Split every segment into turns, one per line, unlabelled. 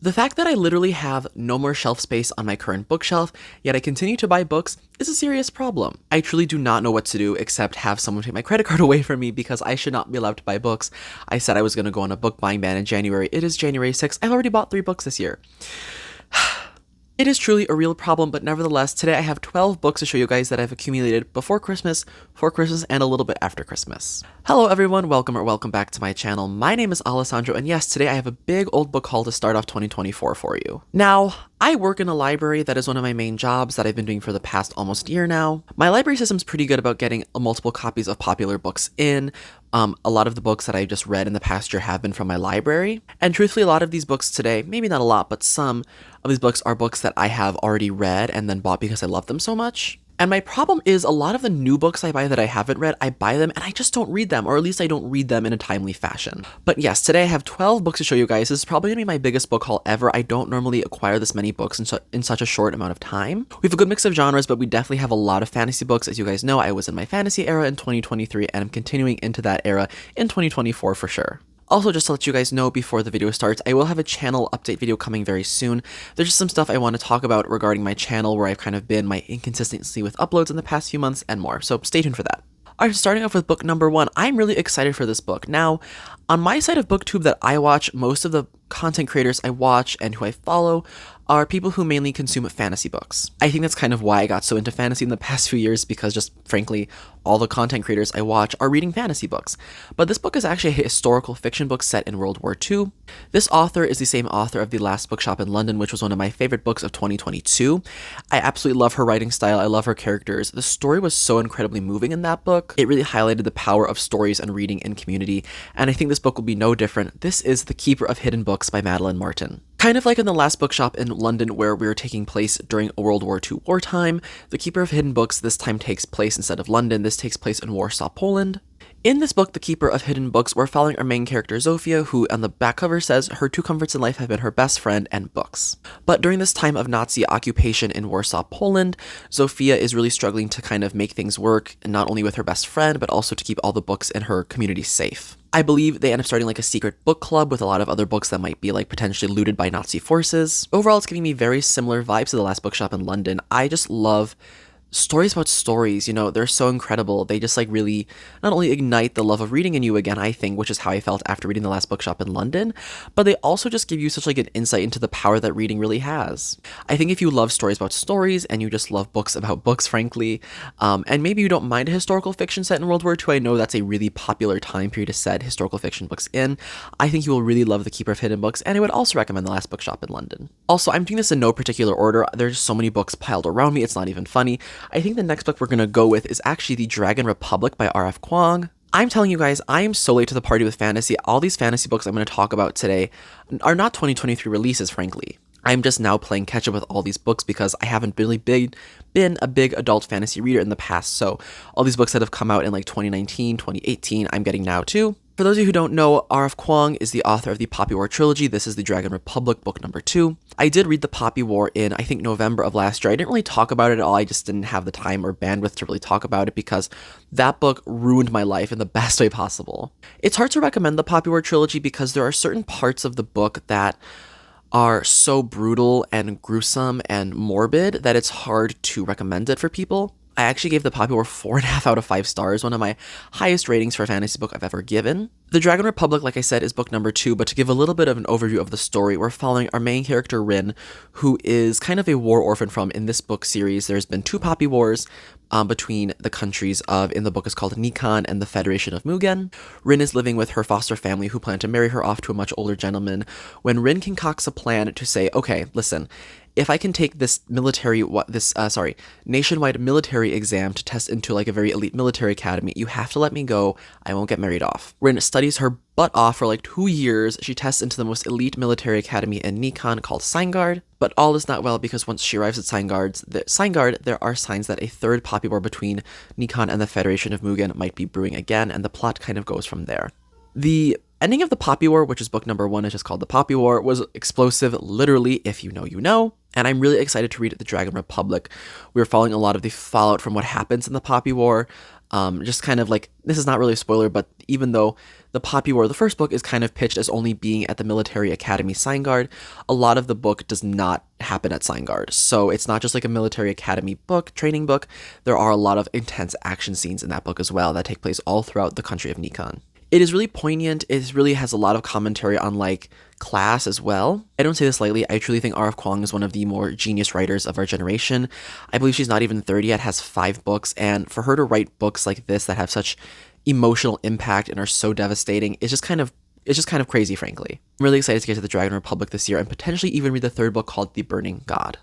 The fact that I literally have no more shelf space on my current bookshelf, yet I continue to buy books, is a serious problem. I truly do not know what to do except have someone take my credit card away from me because I should not be allowed to buy books. I said I was going to go on a book buying ban in January. It is January 6th. I've already bought 3 books this year. It is truly a real problem, but nevertheless, today I have 12 books to show you guys that I've accumulated before Christmas, for Christmas, and a little bit after Christmas. Hello everyone, welcome back to my channel. My name is Alessandro, and yes, today I have a big old book haul to start off 2024 for you. Now, I work in a library. That is one of my main jobs that I've been doing for the past almost year now. My library system's pretty good about getting multiple copies of popular books in. A lot of the books that I've just read in the past year have been from my library. And truthfully, a lot of these books today, maybe not a lot, but some of these books are books that I have already read and then bought because I love them so much. And my problem is a lot of the new books I buy that I haven't read, I buy them and I just don't read them, or at least I don't read them in a timely fashion. But yes, today I have 12 books to show you guys. This is probably gonna be my biggest book haul ever. I don't normally acquire this many books in such a short amount of time. We have a good mix of genres, but we definitely have a lot of fantasy books. As you guys know, I was in my fantasy era in 2023 and I'm continuing into that era in 2024 for sure. Also, just to let you guys know before the video starts, I will have a channel update video coming very soon. There's just some stuff I want to talk about regarding my channel, where I've kind of been, my inconsistency with uploads in the past few months, and more, so stay tuned for that. Alright, starting off with book number 1, I'm really excited for this book. Now, on my side of BookTube that I watch, most of the content creators I watch and who I follow are people who mainly consume fantasy books. I think that's kind of why I got so into fantasy in the past few years, because just frankly, all the content creators I watch are reading fantasy books. But this book is actually a historical fiction book set in World War II. This author is the same author of The Last Bookshop in London, which was one of my favorite books of 2022. I absolutely love her writing style. I love her characters. The story was so incredibly moving in that book. It really highlighted the power of stories and reading in community, and I think this book will be no different. This is The Keeper of Hidden Books by Madeline Martin. Kind of like in The Last Bookshop in London, where we were taking place during World War II wartime, The Keeper of Hidden Books this time takes place instead of London. This takes place in Warsaw, Poland. In this book, The Keeper of Hidden Books, we're following our main character, Zofia, who on the back cover says her 2 comforts in life have been her best friend and books. But during this time of Nazi occupation in Warsaw, Poland, Zofia is really struggling to kind of make things work, not only with her best friend, but also to keep all the books in her community safe. I believe they end up starting like a secret book club with a lot of other books that might be like potentially looted by Nazi forces. Overall, it's giving me very similar vibes to The Last Bookshop in London. I just love stories about stories, you know, they're so incredible. They just like really not only ignite the love of reading in you again, I think, which is how I felt after reading The Last Bookshop in London, but they also just give you such like an insight into the power that reading really has. I think if you love stories about stories and you just love books about books, frankly, and maybe you don't mind a historical fiction set in World War II, I know that's a really popular time period to set historical fiction books in. I think you will really love The Keeper of Hidden Books, and I would also recommend The Last Bookshop in London. Also, I'm doing this in no particular order. There's so many books piled around me, it's not even funny. I think the next book we're going to go with is actually The Dragon Republic by R.F. Kuang. I'm telling you guys, I am so late to the party with fantasy. All these fantasy books I'm going to talk about today are not 2023 releases, frankly. I'm just now playing catch up with all these books because I haven't really been a big adult fantasy reader in the past. So all these books that have come out in like 2019, 2018, I'm getting now too. For those of you who don't know, R.F. Kuang is the author of the Poppy War Trilogy. This is The Dragon Republic, book number 2. I did read the Poppy War in, I think, November of last year. I didn't really talk about it at all. I just didn't have the time or bandwidth to really talk about it because that book ruined my life in the best way possible. It's hard to recommend the Poppy War Trilogy because there are certain parts of the book that are so brutal and gruesome and morbid that it's hard to recommend it for people. I actually gave the Poppy War 4.5 out of 5 stars, one of my highest ratings for a fantasy book I've ever given. The Dragon Republic, like I said, is book number 2, but to give a little bit of an overview of the story, we're following our main character, Rin, who is kind of a war orphan from, in this book series, there's been 2 Poppy Wars between the countries of, in the book is called Nikon and the Federation of Mugen. Rin is living with her foster family who plan to marry her off to a much older gentleman, when Rin concocts a plan to say, okay, listen, if I can take this nationwide military exam to test into like a very elite military academy, you have to let me go. I won't get married off. Rin studies her butt off for like 2 years. She tests into the most elite military academy in Nikon called Seingard, but all is not well because once she arrives at Seingard, there are signs that a 3rd Poppy War between Nikon and the Federation of Mugen might be brewing again, and the plot kind of goes from there. The ending of the Poppy War, which is book number 1, is just called the Poppy War, was explosive, literally, if you know, you know. And I'm really excited to read The Dragon Republic. We're following a lot of the fallout from what happens in the Poppy War. Just kind of like, this is not really a spoiler, but even though the Poppy War, the first book, is kind of pitched as only being at the military academy Signgard, a lot of the book does not happen at Signgard. So it's not just like a military academy book, training book. There are a lot of intense action scenes in that book as well that take place all throughout the country of Nikon. It is really poignant. It really has a lot of commentary on like class as well. I don't say this lightly. I truly think R.F. Kuang is one of the more genius writers of our generation. I believe she's not even 30 yet, has 5 books, and for her to write books like this that have such emotional impact and are so devastating, it's just kind of crazy, frankly. I'm really excited to get to the Dragon Republic this year and potentially even read the 3rd book called The Burning God.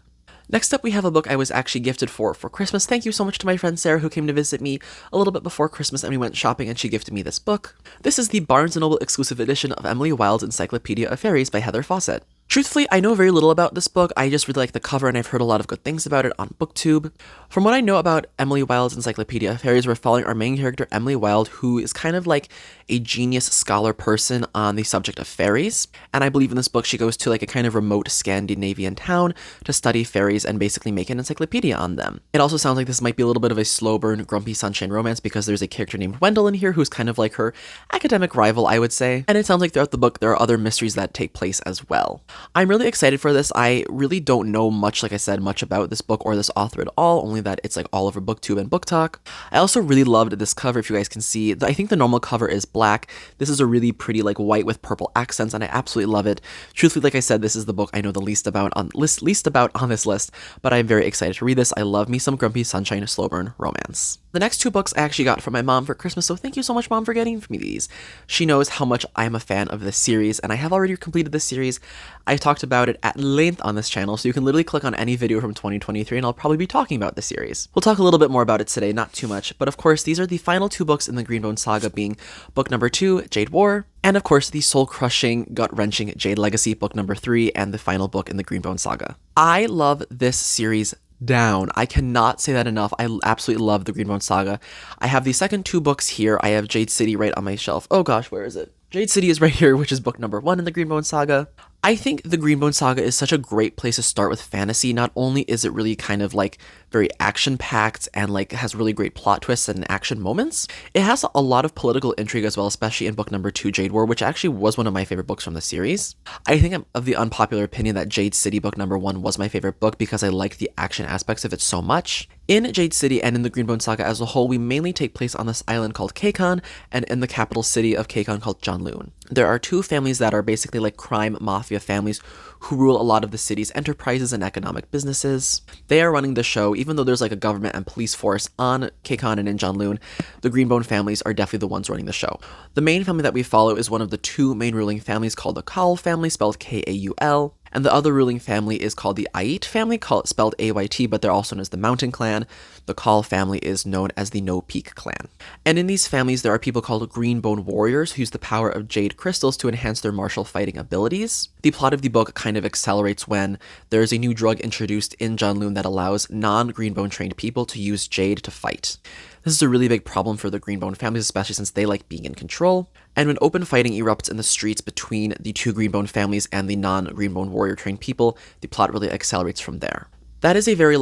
Next up, we have a book I was actually gifted for Christmas. Thank you so much to my friend Sarah, who came to visit me a little bit before Christmas, and we went shopping and she gifted me this book. This is the Barnes & Noble exclusive edition of Emily Wilde's Encyclopedia of Fairies by Heather Fawcett. Truthfully, I know very little about this book. I just really like the cover and I've heard a lot of good things about it on BookTube. From what I know about Emily Wilde's Encyclopedia of Fairies, we're following our main character, Emily Wilde, who is kind of like a genius scholar person on the subject of fairies. And I believe in this book, she goes to like a kind of remote Scandinavian town to study fairies and basically make an encyclopedia on them. It also sounds like this might be a little bit of a slow burn, grumpy sunshine romance because there's a character named Wendell in here who's kind of like her academic rival, I would say. And it sounds like throughout the book, there are other mysteries that take place as well. I'm really excited for this. I really don't know much, like I said, much about this book or this author at all, only that it's like all over BookTube and BookTok. I also really loved this cover, if you guys can see. I think the normal cover is black. This is a really pretty like white with purple accents, and I absolutely love it. Truthfully, like I said, this is the book I know the least about on this list, but I'm very excited to read this. I love me some grumpy sunshine slow burn romance. The next 2 books I actually got from my mom for Christmas, so thank you so much, Mom, for getting me these. She knows how much I'm a fan of this series, and I have already completed this series. I talked about it at length on this channel, so you can literally click on any video from 2023 and I'll probably be talking about the series. We'll talk a little bit more about it today, not too much, but of course these are the final 2 books in the Greenbone Saga, being book number 2, Jade War, and of course the soul-crushing, gut-wrenching Jade Legacy, book number 3, and the final book in the Greenbone Saga. I love this series down. I cannot say that enough. I absolutely love the Greenbone Saga. I have the second 2 books here. I have Jade City right on my shelf. Oh gosh, where is it? Jade City is right here, which is book number 1 in the Greenbone Saga. I think the Greenbone Saga is such a great place to start with fantasy. Not only is it really kind of like very action-packed and like has really great plot twists and action moments, it has a lot of political intrigue as well, especially in book number 2, Jade War, which actually was one of my favorite books from the series. I think I'm of the unpopular opinion that Jade City book number 1 was my favorite book because I like the action aspects of it so much. In Jade City and in the Greenbone Saga as a whole, we mainly take place on this island called Kekon and in the capital city of Kekon called Janloon. There are 2 families that are basically like crime mafia families who rule a lot of the city's enterprises and economic businesses. They are running the show, even though there's like a government and police force on Kekon and in Janloon. The Greenbone families are definitely the ones running the show. The main family that we follow is one of the 2 main ruling families called the Kaul family, spelled Kaul. And the other ruling family is called the Ayt family, spelled Ayt, but they're also known as the Mountain Clan. The Kaul family is known as the No Peak Clan. And in these families, there are people called Greenbone Warriors who use the power of jade crystals to enhance their martial fighting abilities. The plot of the book kind of accelerates when there is a new drug introduced in Janloon that allows non-Greenbone trained people to use jade to fight. This is a really big problem for the Greenbone families, especially since they like being in control. And when open fighting erupts in the streets between the 2 Greenbone families and the non-Greenbone warrior trained people, the plot really accelerates from there. That is a very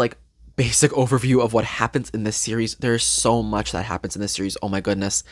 basic overview of what happens in this series. There's so much that happens in this series, oh my goodness.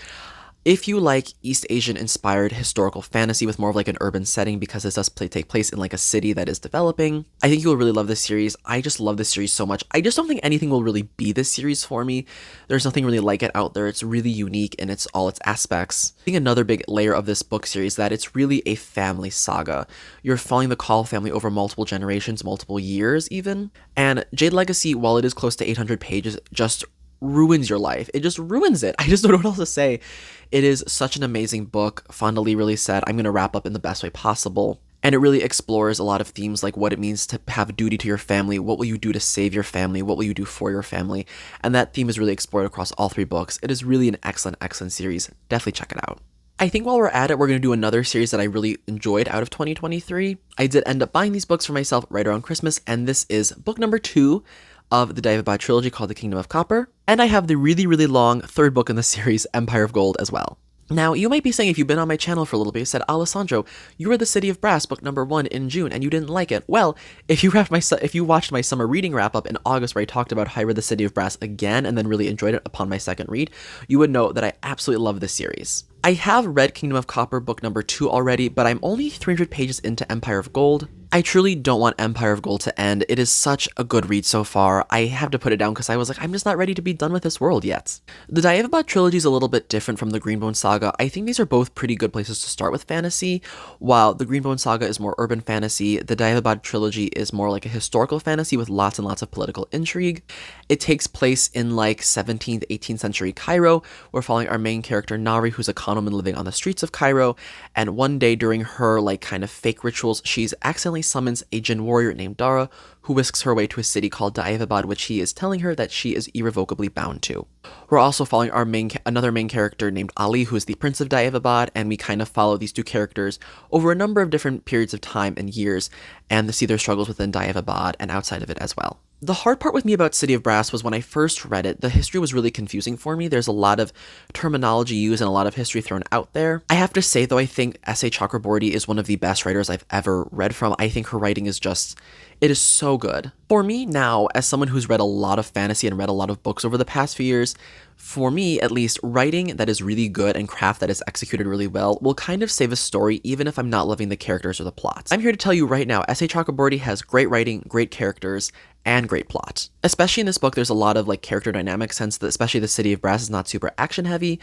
If you like East Asian inspired historical fantasy with more of like an urban setting, because this does take place in like a city that is developing, I think you'll really love this series. I just love this series so much. I just don't think anything will really be this series for me. There's nothing really like it out there. It's really unique in all its aspects. I think another big layer of this book series is that it's really a family saga. You're following the Kaul family over multiple generations, multiple years even. And Jade Legacy, while it is close to 800 pages, just ruins your life. It just ruins it. I just don't know what else to say. It is such an amazing book. Fonda Lee really said, I'm going to wrap up in the best way possible. And it really explores a lot of themes like what it means to have a duty to your family. What will you do to save your family? What will you do for your family? And that theme is really explored across all 3 books. It is really an excellent, excellent series. Definitely check it out. I think while we're at it, we're going to do another series that I really enjoyed out of 2023. I did end up buying these books for myself right around Christmas, and this is book number 2 of the Daevabad Trilogy called The Kingdom of Copper, and I have the really, really long 3rd book in the series, Empire of Gold, as well. Now, you might be saying, if you've been on my channel for a little bit, you said, Alessandro, you read The City of Brass, book number 1 in June, and you didn't like it. Well, if you watched my summer reading wrap-up in August where I talked about how I read The City of Brass again and then really enjoyed it upon my second read, you would know that I absolutely love this series. I have read Kingdom of Copper book number 2 already, but I'm only 300 pages into Empire of Gold. I truly don't want Empire of Gold to end. It is such a good read so far. I have to put it down because I was like, I'm just not ready to be done with this world yet. The Daevabad Trilogy is a little bit different from the Greenbone Saga. I think these are both pretty good places to start with fantasy. While the Greenbone Saga is more urban fantasy, the Daevabad Trilogy is more like a historical fantasy with lots and lots of political intrigue. It takes place in like 17th, 18th century Cairo. We're following our main character Nari, who's a con woman living on the streets of Cairo, and one day during her like kind of fake rituals, she's accidentally summons a jinn warrior named Dara, who whisks her way to a city called Daevabad, which he is telling her that she is irrevocably bound to. We're also following our another main character named Ali, who is the Prince of Daevabad, and we kind of follow these two characters over a number of different periods of time and years, and to see their struggles within Daevabad and outside of it as well. The hard part with me about City of Brass was when I first read it, the history was really confusing for me. There's a lot of terminology used and a lot of history thrown out there. I have to say, though, I think S.A. Chakraborty is one of the best writers I've ever read from. I think her writing is just, it is so good. For me now, as someone who's read a lot of fantasy and read a lot of books over the past few years, for me, at least, writing that is really good and craft that is executed really well will kind of save a story even if I'm not loving the characters or the plots. I'm here to tell you right now, S.A. Chakraborty has great writing, great characters, and great plot. Especially in this book, there's a lot of like character dynamics, since especially the City of Brass is not super action heavy.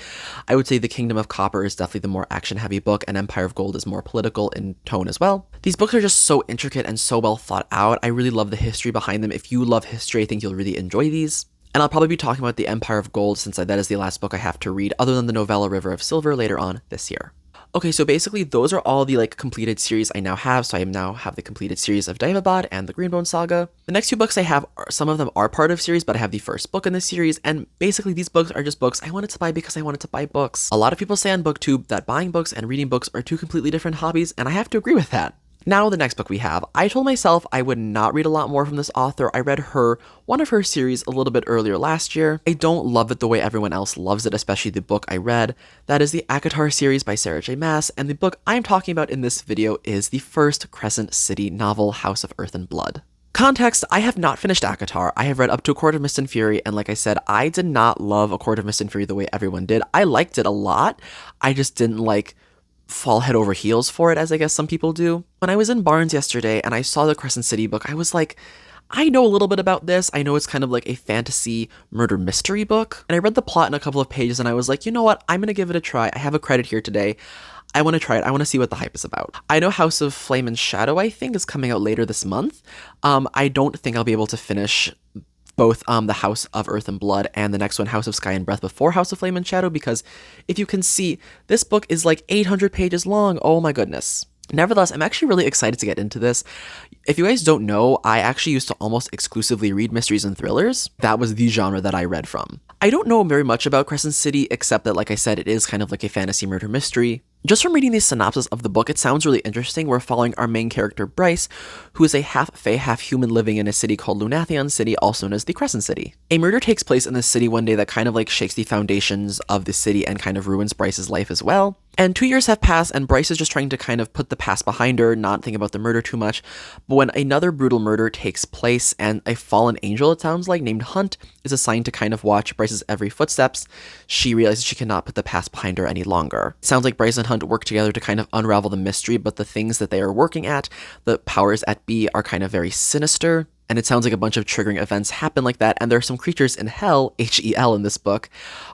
I would say the Kingdom of Copper is definitely the more action heavy book, and Empire of Gold is more political in tone as well. These books are just so intricate and so well thought out. I really love the history behind them. If you love history, I think you'll really enjoy these. And I'll probably be talking about the Empire of Gold since that is the last book I have to read, other than the novella River of Silver later on this year. Okay, so basically those are all the like completed series I now have. So I now have the completed series of Daevabad and the Greenbone Saga. The next two books I have, some of them are part of series, but I have the first book in this series. And basically these books are just books I wanted to buy because I wanted to buy books. A lot of people say on BookTube that buying books and reading books are two completely different hobbies, and I have to agree with that. Now, the next book we have, I told myself I would not read a lot more from this author. I read one of her series a little bit earlier last year. I don't love it the way everyone else loves it, especially the book I read. That is the ACOTAR series by Sarah J. Maas, and the book I'm talking about in this video is the first Crescent City novel, House of Earth and Blood. Context, I have not finished ACOTAR. I have read up to A Court of Mist and Fury, and like I said, I did not love A Court of Mist and Fury the way everyone did. I liked it a lot. I just didn't fall head over heels for it, as I guess some people do. When I was in Barnes yesterday and I saw the Crescent City book, I was like, I know a little bit about this. I know it's kind of like a fantasy murder mystery book. And I read the plot in a couple of pages and I was like, you know what? I'm going to give it a try. I have a credit here today. I want to try it. I want to see what the hype is about. I know House of Flame and Shadow, I think, is coming out later this month. I don't think I'll be able to finish both the House of Earth and Blood and the next one, House of Sky and Breath, before House of Flame and Shadow, because if you can see, this book is like 800 pages long. Oh my goodness. Nevertheless, I'm actually really excited to get into this. If you guys don't know, I actually used to almost exclusively read mysteries and thrillers. That was the genre that I read from. I don't know very much about Crescent City, except that, like I said, it is kind of like a fantasy murder mystery. Just from reading the synopsis of the book, it sounds really interesting. We're following our main character, Bryce, who is a half-fae, half-human living in a city called Lunathion City, also known as the Crescent City. A murder takes place in the city one day that kind of like shakes the foundations of the city and kind of ruins Bryce's life as well. And 2 years have passed, and Bryce is just trying to kind of put the past behind her, not think about the murder too much. But when another brutal murder takes place, and a fallen angel, it sounds like, named Hunt, is assigned to kind of watch Bryce's every footsteps, she realizes she cannot put the past behind her any longer. It sounds like Bryce and Hunt work together to kind of unravel the mystery, but the things that they are working at, the powers at be, are kind of very sinister. And it sounds like a bunch of triggering events happen like that, and there are some creatures in hell, H-E-L in this book,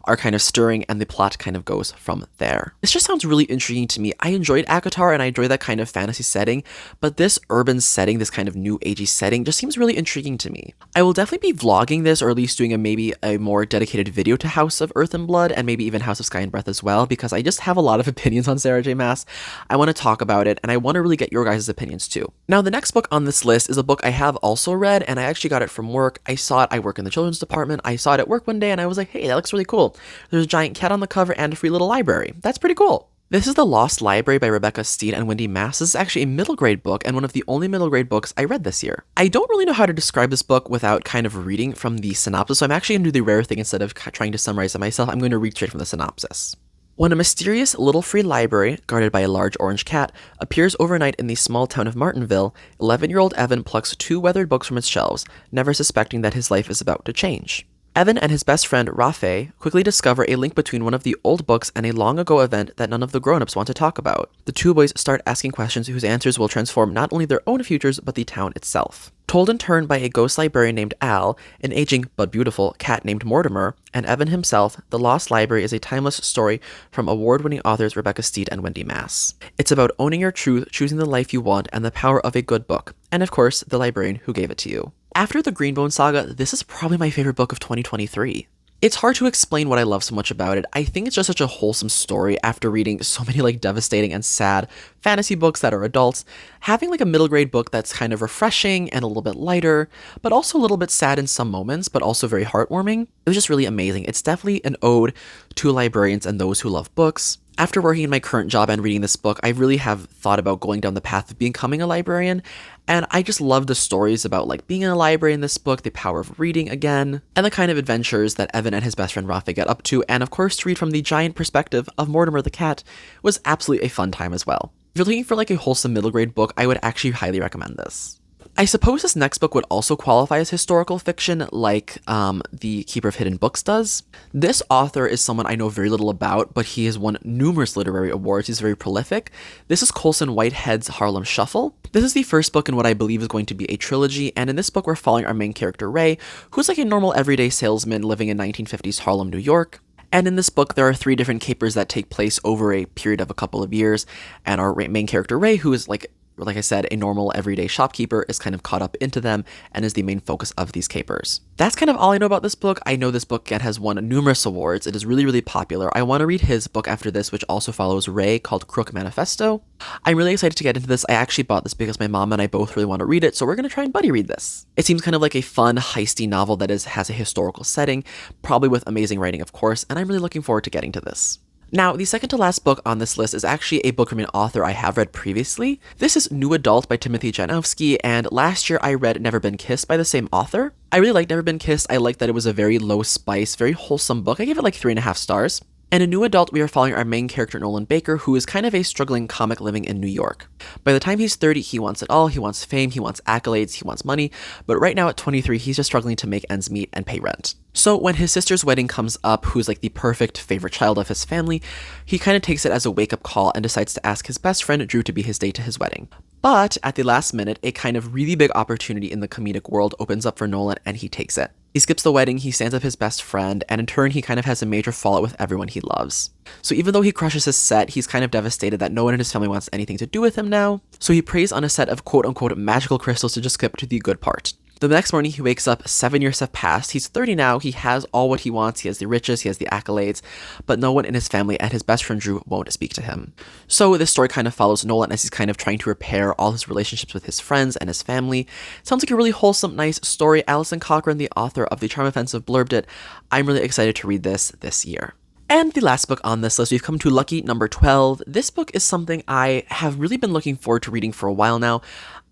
are kind of stirring, and the plot kind of goes from there. This just sounds really intriguing to me. I enjoyed ACOTAR, and I enjoy that kind of fantasy setting, but this urban setting, this kind of new agey setting, just seems really intriguing to me. I will definitely be vlogging this, or at least doing maybe a more dedicated video to House of Earth and Blood, and maybe even House of Sky and Breath as well, because I just have a lot of opinions on Sarah J. Maas. I want to talk about it, and I want to really get your guys' opinions too. Now, the next book on this list is a book I have also read, and I actually got it from work. I saw it. I work in the children's department. I saw it at work one day and I was like, hey, that looks really cool. There's a giant cat on the cover and a free little library. That's pretty cool. This is The Lost Library by Rebecca Steed and Wendy Mass. This is actually a middle grade book and one of the only middle grade books I read this year. I don't really know how to describe this book without kind of reading from the synopsis, so I'm actually going to do the rare thing. Instead of trying to summarize it myself, I'm going to read straight from the synopsis. When a mysterious little free library, guarded by a large orange cat, appears overnight in the small town of Martinville, 11-year-old Evan plucks 2 weathered books from its shelves, never suspecting that his life is about to change. Evan and his best friend, Rafe, quickly discover a link between one of the old books and a long-ago event that none of the grown-ups want to talk about. The 2 boys start asking questions whose answers will transform not only their own futures, but the town itself. Told in turn by a ghost librarian named Al, an aging but beautiful cat named Mortimer, and Evan himself, The Lost Library is a timeless story from award-winning authors Rebecca Steed and Wendy Mass. It's about owning your truth, choosing the life you want, and the power of a good book, and of course, the librarian who gave it to you. After the Greenbone Saga, this is probably my favorite book of 2023. It's hard to explain what I love so much about it. I think it's just such a wholesome story after reading so many devastating and sad fantasy books that are adults. Having a middle grade book that's kind of refreshing and a little bit lighter, but also a little bit sad in some moments, but also very heartwarming. It was just really amazing. It's definitely an ode to librarians and those who love books. After working in my current job and reading this book, I really have thought about going down the path of becoming a librarian, and I just love the stories about being in a library in this book, the power of reading again, and the kind of adventures that Evan and his best friend Rafa get up to, and of course to read from the giant perspective of Mortimer the cat was absolutely a fun time as well. If you're looking for a wholesome middle grade book, I would actually highly recommend this. I suppose this next book would also qualify as historical fiction, like The Keeper of Hidden Books does. This author is someone I know very little about, but he has won numerous literary awards. He's very prolific. This is Colson Whitehead's Harlem Shuffle. This is the first book in what I believe is going to be a trilogy, and in this book we're following our main character Ray, who's a normal everyday salesman living in 1950s Harlem, New York. And in this book, there are 3 different capers that take place over a period of a couple of years, and our main character Ray, who is like I said, a normal everyday shopkeeper, is kind of caught up into them and is the main focus of these capers. That's kind of all I know about this book. I know this book has won numerous awards. It is really, really popular. I want to read his book after this, which also follows Ray, called Crook Manifesto. I'm really excited to get into this. I actually bought this because my mom and I both really want to read it, so we're going to try and buddy read this. It seems kind of like a fun, heisty novel that has a historical setting, probably with amazing writing, of course, and I'm really looking forward to getting to this. Now, the second to last book on this list is actually a book from an author I have read previously. This is New Adult by Timothy Janowski, and last year I read Never Been Kissed by the same author. I really liked Never Been Kissed. I liked that it was a very low spice, very wholesome book. I gave it 3.5 stars. And in New Adult, we are following our main character, Nolan Baker, who is kind of a struggling comic living in New York. By the time he's 30, he wants it all. He wants fame, he wants accolades, he wants money. But right now at 23, he's just struggling to make ends meet and pay rent. So when his sister's wedding comes up, who's the perfect favorite child of his family, he kind of takes it as a wake-up call and decides to ask his best friend, Drew, to be his date to his wedding. But at the last minute, a kind of really big opportunity in the comedic world opens up for Nolan, and he takes it. He skips the wedding, he stands up his best friend, and in turn, he kind of has a major fallout with everyone he loves. So even though he crushes his set, he's kind of devastated that no one in his family wants anything to do with him now. So he prays on a set of quote-unquote magical crystals to just skip to the good part. The next morning, he wakes up, 7 years have passed, he's 30 now, he has all what he wants, he has the riches, he has the accolades, but no one in his family and his best friend Drew won't speak to him. So this story kind of follows Nolan as he's kind of trying to repair all his relationships with his friends and his family. Sounds like a really wholesome, nice story. Alison Cochran, the author of The Charm Offensive, blurbed it. I'm really excited to read this year. And the last book on this list, we've come to lucky number 12. This book is something I have really been looking forward to reading for a while now.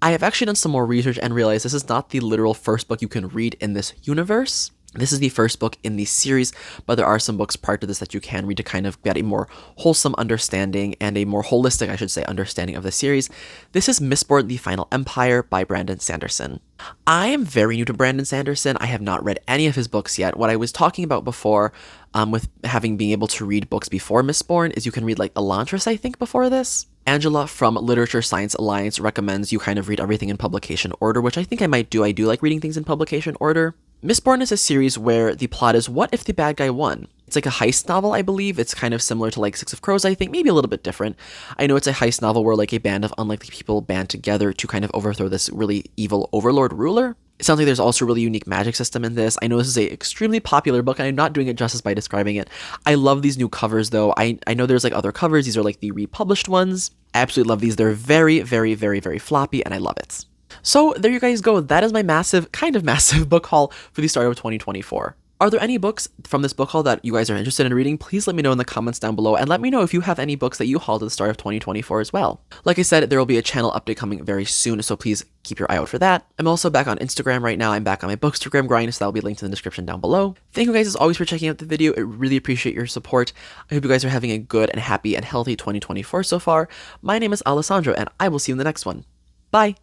I have actually done some more research and realized this is not the literal first book you can read in this universe. This is the first book in the series, but there are some books prior to this that you can read to kind of get a more wholesome understanding and a more holistic, I should say, understanding of the series. This is Mistborn, The Final Empire by Brandon Sanderson. I am very new to Brandon Sanderson. I have not read any of his books yet. What I was talking about before with being able to read books before Mistborn is you can read Elantris, I think, before this. Angela from Literature Science Alliance recommends you kind of read everything in publication order, which I think I might do. I do like reading things in publication order. Mistborn is a series where the plot is what if the bad guy won? It's like a heist novel, I believe. It's kind of similar to Six of Crows, I think, maybe a little bit different. I know it's a heist novel where a band of unlikely people band together to kind of overthrow this really evil overlord ruler. It sounds like there's also a really unique magic system in this. I know this is an extremely popular book, and I'm not doing it justice by describing it. I love these new covers, though. I know there's other covers. These are the republished ones. I absolutely love these. They're very, very, very, very floppy, and I love it. So there you guys go. That is my kind of massive book haul for the start of 2024. Are there any books from this book haul that you guys are interested in reading? Please let me know in the comments down below, and let me know if you have any books that you hauled at the start of 2024 as well. Like I said, there will be a channel update coming very soon, so please keep your eye out for that. I'm also back on Instagram right now. I'm back on my Bookstagram grind, so that will be linked in the description down below. Thank you guys as always for checking out the video. I really appreciate your support. I hope you guys are having a good and happy and healthy 2024 so far. My name is Alessandro, and I will see you in the next one. Bye!